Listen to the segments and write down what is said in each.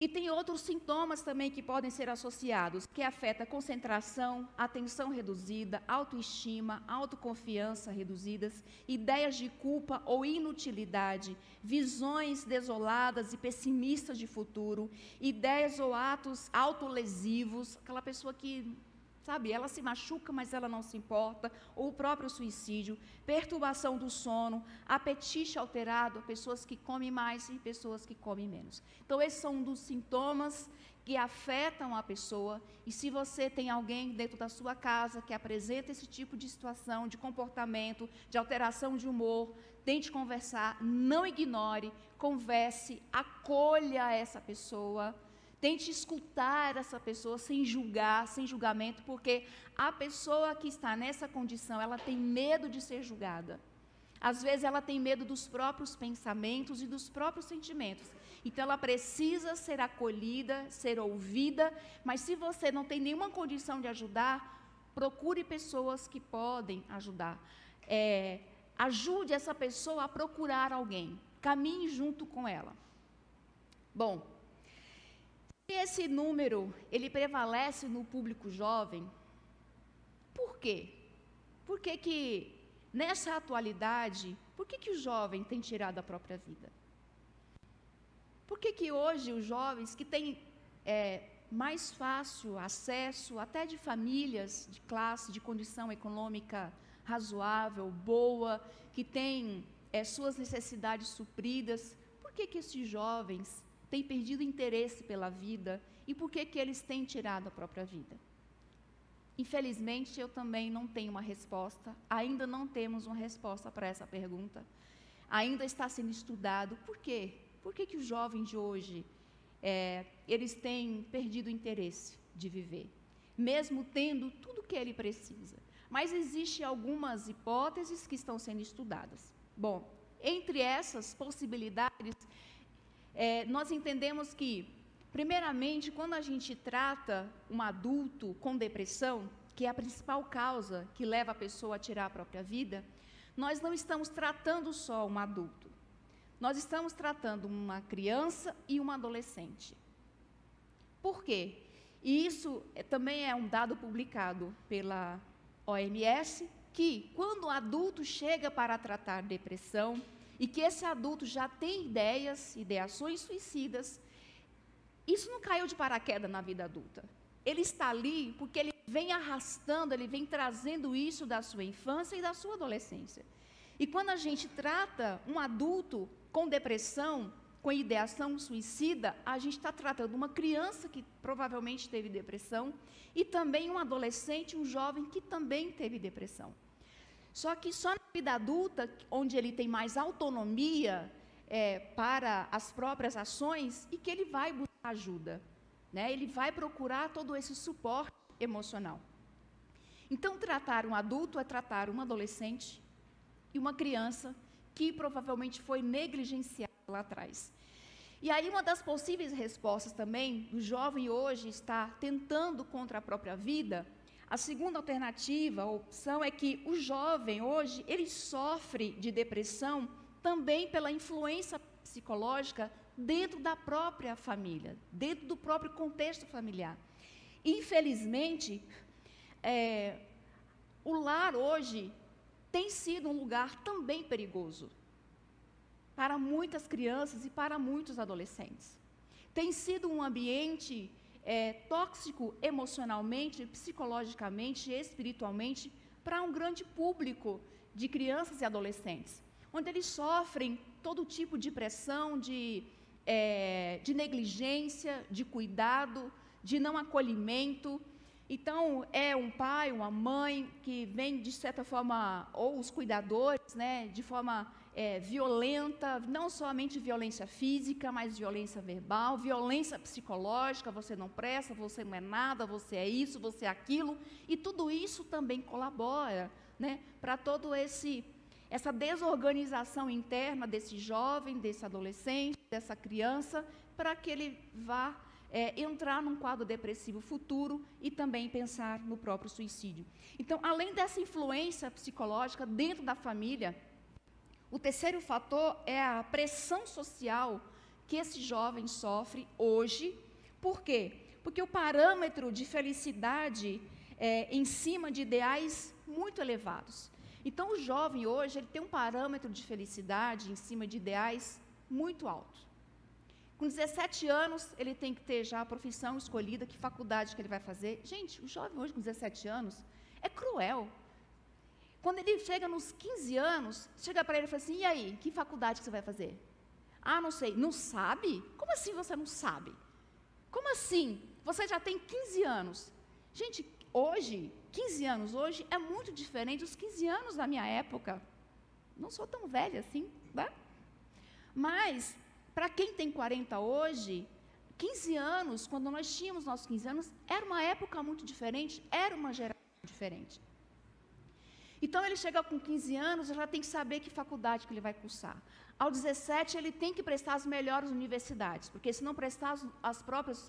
E tem outros sintomas também que podem ser associados, que afeta a concentração, atenção reduzida, autoestima, autoconfiança reduzidas, ideias de culpa ou inutilidade, visões desoladas e pessimistas de futuro, ideias ou atos autolesivos, aquela pessoa que, sabe, ela se machuca, mas ela não se importa, ou o próprio suicídio, perturbação do sono, apetite alterado, pessoas que comem mais e pessoas que comem menos. Então, esses são um dos sintomas que afetam a pessoa, e se você tem alguém dentro da sua casa que apresenta esse tipo de situação, de comportamento, de alteração de humor, tente conversar, não ignore, converse, acolha essa pessoa. Tente escutar essa pessoa sem julgar, sem julgamento, porque a pessoa que está nessa condição, ela tem medo de ser julgada. Às vezes ela tem medo dos próprios pensamentos e dos próprios sentimentos. Então ela precisa ser acolhida, ser ouvida, mas se você não tem nenhuma condição de ajudar, procure pessoas que podem ajudar. Ajude essa pessoa a procurar alguém, caminhe junto com ela. Bom, esse número, ele prevalece no público jovem, por quê? Por que nessa atualidade, por que o jovem tem tirado a própria vida? Por que hoje os jovens que têm mais fácil acesso, até de famílias, de classe, de condição econômica razoável, boa, que têm suas necessidades supridas, por que esses jovens têm perdido interesse pela vida e por que eles têm tirado a própria vida? Infelizmente, eu também não tenho uma resposta, ainda não temos uma resposta para essa pergunta. Ainda está sendo estudado. Por quê? Por que os jovens de hoje, eles têm perdido o interesse de viver, mesmo tendo tudo o que ele precisa? Mas existem algumas hipóteses que estão sendo estudadas. Bom, entre essas possibilidades, nós entendemos que, primeiramente, quando a gente trata um adulto com depressão, que é a principal causa que leva a pessoa a tirar a própria vida, nós não estamos tratando só um adulto. Nós estamos tratando uma criança e uma adolescente. Por quê? E isso também é um dado publicado pela OMS, que quando o adulto chega para tratar depressão, e que esse adulto já tem ideações suicidas, isso não caiu de paraquedas na vida adulta. Ele está ali porque ele vem arrastando, ele vem trazendo isso da sua infância e da sua adolescência. E quando a gente trata um adulto com depressão, com ideação suicida, a gente está tratando uma criança que provavelmente teve depressão e também um adolescente, um jovem que também teve depressão. Só que só na vida adulta, onde ele tem mais autonomia para as próprias ações, e que ele vai buscar ajuda, né? Ele vai procurar todo esse suporte emocional. Então, tratar um adulto é tratar um adolescente e uma criança que provavelmente foi negligenciada lá atrás. E aí uma das possíveis respostas também, do jovem hoje está tentando contra a própria vida, a segunda alternativa, a opção, é que o jovem hoje, ele sofre de depressão também pela influência psicológica dentro da própria família, dentro do próprio contexto familiar. Infelizmente, o lar hoje tem sido um lugar também perigoso para muitas crianças e para muitos adolescentes. Tem sido um ambiente tóxico emocionalmente, psicologicamente, espiritualmente, para um grande público de crianças e adolescentes, onde eles sofrem todo tipo de pressão, de negligência, de cuidado, de não acolhimento. Então, é um pai, uma mãe que vem, de certa forma, ou os cuidadores, né, de forma violenta, não somente violência física, mas violência verbal, violência psicológica, você não presta, você não é nada, você é isso, você é aquilo, e tudo isso também colabora, né, para todo essa desorganização interna desse jovem, desse adolescente, dessa criança, para que ele vá entrar num quadro depressivo futuro e também pensar no próprio suicídio. Então, além dessa influência psicológica dentro da família, o terceiro fator é a pressão social que esse jovem sofre hoje. Por quê? Porque o parâmetro de felicidade é em cima de ideais muito elevados. Então, o jovem hoje, ele tem um parâmetro de felicidade em cima de ideais muito alto. Com 17 anos, ele tem que ter já a profissão escolhida, que faculdade que ele vai fazer. Gente, o jovem hoje com 17 anos é cruel. Quando ele chega nos 15 anos, chega para ele e fala assim, e aí, que faculdade que você vai fazer? Ah, não sei. Não sabe? Como assim você não sabe? Como assim? Você já tem 15 anos. Gente, hoje, 15 anos hoje é muito diferente dos 15 anos da minha época. Não sou tão velha assim, tá? Mas, para quem tem 40 hoje, 15 anos, quando nós tínhamos nossos 15 anos, era uma época muito diferente, era uma geração diferente. Então, ele chega com 15 anos, já tem que saber que faculdade que ele vai cursar. Aos 17, ele tem que prestar as melhores universidades, porque se não prestar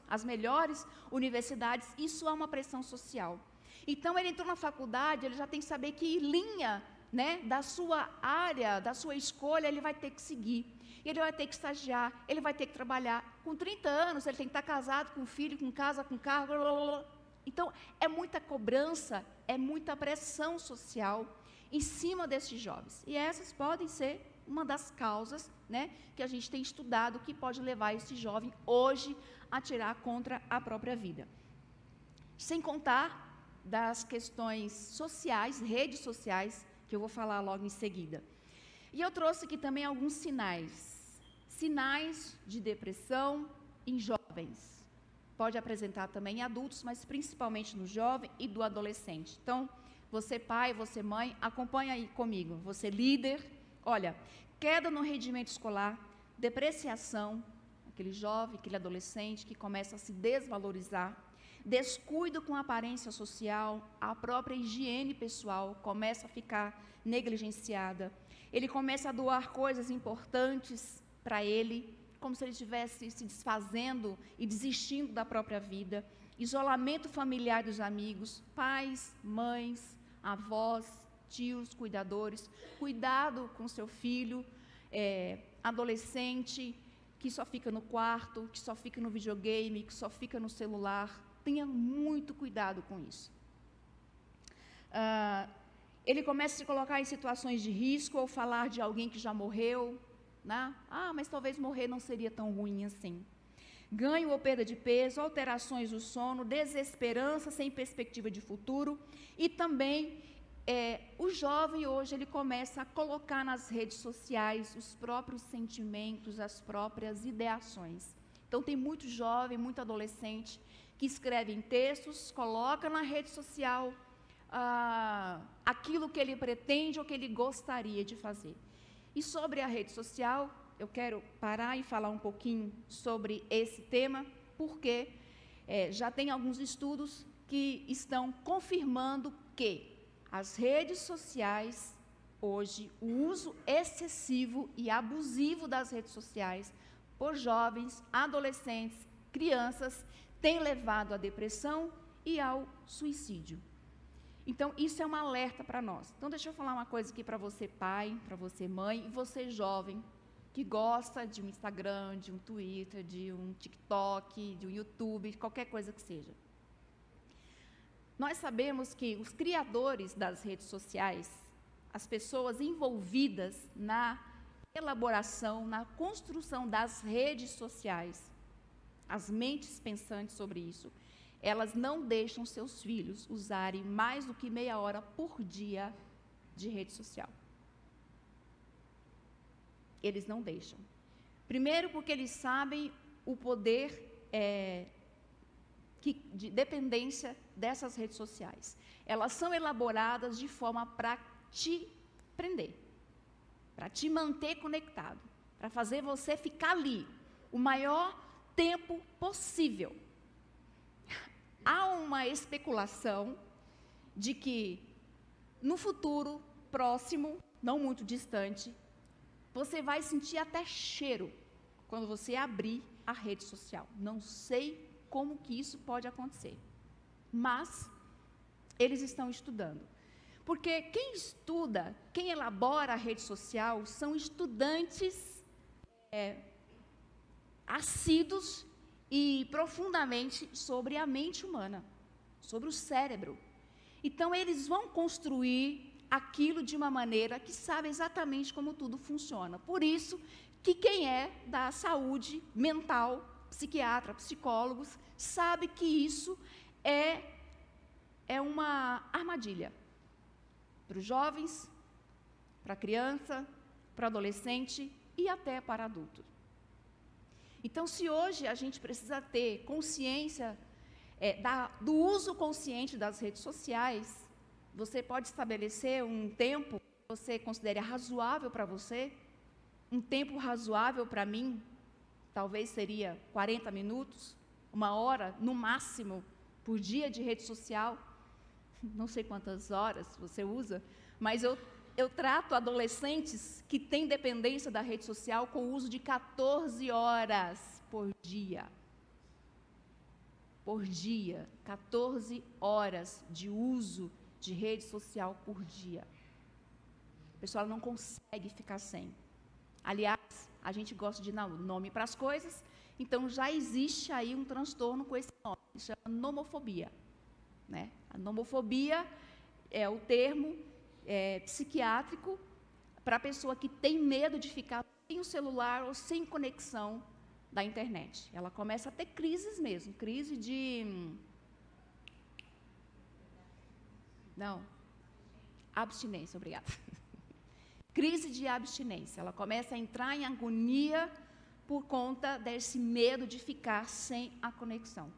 as melhores universidades, isso é uma pressão social. Então, ele entrou na faculdade, ele já tem que saber que linha, né, da sua área, da sua escolha, ele vai ter que seguir. Ele vai ter que estagiar, ele vai ter que trabalhar. Com 30 anos, ele tem que estar casado, com filho, com casa, com carro, blá, blá, blá. Então, é muita cobrança, é muita pressão social em cima desses jovens. E essas podem ser uma das causas, né, que a gente tem estudado, que pode levar esse jovem hoje a atirar contra a própria vida. Sem contar das questões sociais, redes sociais, que eu vou falar logo em seguida. E eu trouxe aqui também alguns sinais de depressão em jovens. Pode apresentar também em adultos, mas principalmente no jovem e do adolescente. Então, você pai, você mãe, acompanha aí comigo. Você líder, olha, queda no rendimento escolar, depreciação, aquele jovem, aquele adolescente que começa a se desvalorizar, descuido com a aparência social, a própria higiene pessoal começa a ficar negligenciada, ele começa a doar coisas importantes para ele, como se ele estivesse se desfazendo e desistindo da própria vida, isolamento familiar dos amigos, pais, mães, avós, tios, cuidadores, cuidado com seu filho, adolescente, que só fica no quarto, que só fica no videogame, que só fica no celular. Tenha muito cuidado com isso. Ele começa a se colocar em situações de risco ou falar de alguém que já morreu, né? Ah, mas talvez morrer não seria tão ruim assim. Ganho ou perda de peso, alterações do sono, desesperança sem perspectiva de futuro e também o jovem hoje ele começa a colocar nas redes sociais os próprios sentimentos, as próprias ideações. Então tem muito jovem, muito adolescente que escreve em textos, coloca na rede social aquilo que ele pretende ou que ele gostaria de fazer. E sobre a rede social, eu quero parar e falar um pouquinho sobre esse tema, porque já tem alguns estudos que estão confirmando que as redes sociais, hoje, o uso excessivo e abusivo das redes sociais por jovens, adolescentes, crianças, tem levado à depressão e ao suicídio. Então, isso é um alerta para nós. Então, deixa eu falar uma coisa aqui para você, pai, para você, mãe, e você, jovem, que gosta de um Instagram, de um Twitter, de um TikTok, de um YouTube, qualquer coisa que seja. Nós sabemos que os criadores das redes sociais, as pessoas envolvidas na elaboração, na construção das redes sociais, as mentes pensantes sobre isso, elas não deixam seus filhos usarem mais do que meia hora por dia de rede social. Eles não deixam. Primeiro porque eles sabem o poder de dependência dessas redes sociais. Elas são elaboradas de forma para te prender, para te manter conectado, para fazer você ficar ali o maior tempo possível. Há uma especulação de que no futuro próximo, não muito distante, você vai sentir até cheiro quando você abrir a rede social. Não sei como que isso pode acontecer, mas eles estão estudando. Porque quem estuda, quem elabora a rede social, são estudantes assíduos e profundamente sobre a mente humana, sobre o cérebro. Então, eles vão construir aquilo de uma maneira que sabe exatamente como tudo funciona. Por isso que quem é da saúde mental, psiquiatra, psicólogos, sabe que isso é uma armadilha para os jovens, para a criança, para o adolescente e até para adulto. Então, se hoje a gente precisa ter consciência do uso consciente das redes sociais, você pode estabelecer um tempo que você considere razoável para você, um tempo razoável para mim, talvez seria 40 minutos, 1 hora, no máximo, por dia de rede social. Não sei quantas horas você usa, mas eu trato adolescentes que têm dependência da rede social com o uso de 14 horas por dia. Por dia, 14 horas de uso de rede social por dia. O pessoal não consegue ficar sem. Aliás, a gente gosta de dar nome para as coisas, então já existe aí um transtorno com esse nome, que se chama nomofobia, né? A nomofobia é o termo psiquiátrico para a pessoa que tem medo de ficar sem o celular ou sem conexão da internet. Ela começa a ter crises mesmo, crise de... Não, abstinência, obrigada. Crise de abstinência. Ela começa a entrar em agonia por conta desse medo de ficar sem a conexão.